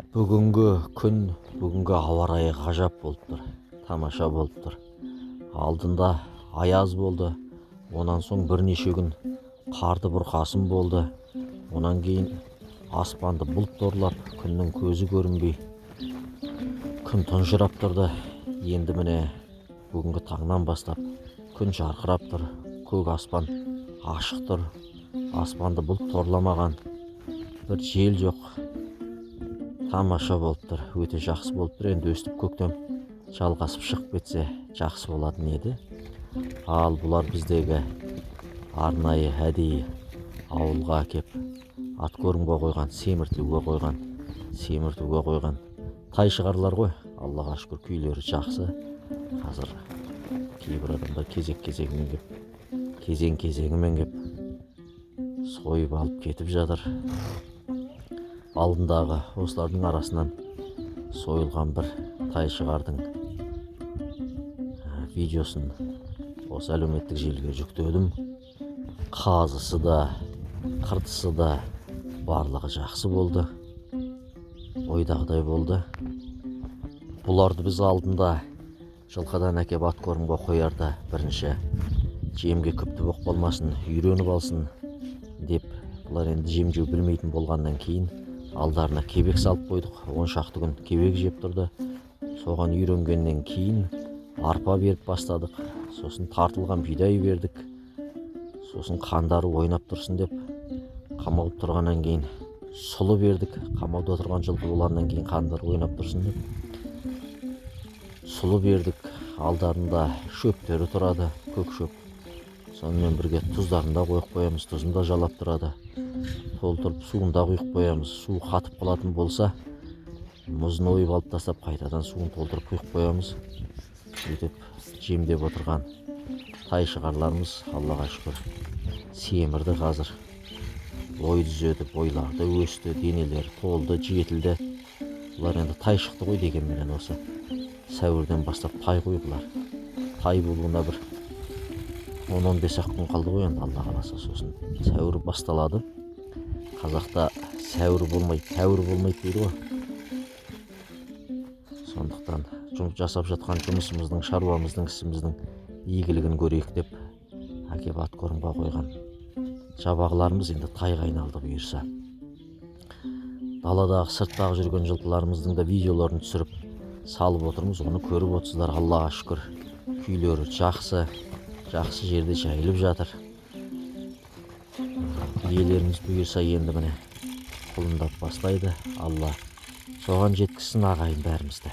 Бүгінгі күн, бүгінгі ауа райы ғажап болып тұр. Тамаша болып тұр. Алдында аяз болды. Онан соң бірнеше күн қарды бұрқасын болды. Онан кейін аспанды бұлт торлап, күннің көзі көрінбей, күн тұнжырап тұрды. Енді міне бүгінгі таңнан бастап күн жарқырап тұр. Көк аспан ашық тұр. Аспанды бұлт торламаған, бір жел жоқ. Тамаша болып тұр, өте жақсы болып тұр. Енді өстіп көктем жалғасып шығып кетсе жақсы болатын еді. Ал бұлар біздегі арнайы әдейі ауылға әкеп ат көрінге қойған, семіртуге қойған тай шығарлар ғой. Аллаға шүкір, күйлері жақсы. Қазір кейбір адамдар кезең-кезеңімен кеп сойып алып кетіп жатыр. Алдындағы осылардың арасынан сойылған бір тай шығардың видеосын осы әлеуметтік желіге жүктедім. Қазысы да, қыртысы да барлығы жақсы болды. Ойдағыдай болды. Бұларды біз алдында жылқыдан әкеп ат көрімге қоярда бірінші жемге күпті боқ болмасын, үйреніп алсын деп, бұлар енді жем жеу білмейтін болғаннан кейін алдарына кебек салып қойдық. 10 шақты күн кебек жеп тұрды. Соған үйренгеннен кейін арпа беріп бастадық. Сосын тартылған бидай бердік. Сосын қандары ойнап тұрсын деп қамауда тұрғаннан кейін сұлы бердік. Қамауда отырған жылқы болғаннан кейін қандары ойнап тұрсын деп сұлы бердік. Алдарында шөптері тұрады, көк шөп. Сонымен бірге тұздарын да қойып қоямыз, тұзын да жалап тұрады. Толтырып суын да құйып қоямыз. Су қатып қалатын болса, мұзын ойып алып тастап, қайтадан суын толтырып құйып қоямыз. Сөйтіп жемдеп отырған тай шығарларымыз, Аллаға шүкір, семірді қазір. Ой түзеді, бойларды өсті, денелері толды, жетілді. Бұлар енді тай шықты ғой дегенменен осы сәуірден бастап тай ғой бұлар. Тай болуына бір 10-15 күн қалды ғой енді, Алла қаласа. Сосын сәуір басталады. Қазақта сәуір болмайды, тәуір болмайды дейді ғой. Сондықтан жасап жатқан жұмысымыздың, шаруамыздың, ісіміздің игілігін көрейік деп әкеп ат көрімге қойған жабағыларымыз енді тайға айналды бұйырса. Даладағы, сырттағы жүрген жылқыларымыздың да видеоларын түсіріп салып отырмыз. Оны көріп отырсыздар. Аллаға шүкір, күйлері жақсы жерде жайылып жатыр. Иелеріміз бұйырса енді міне құлындап бастайды. Алла соған жеткізсін ағайын бәрімізді.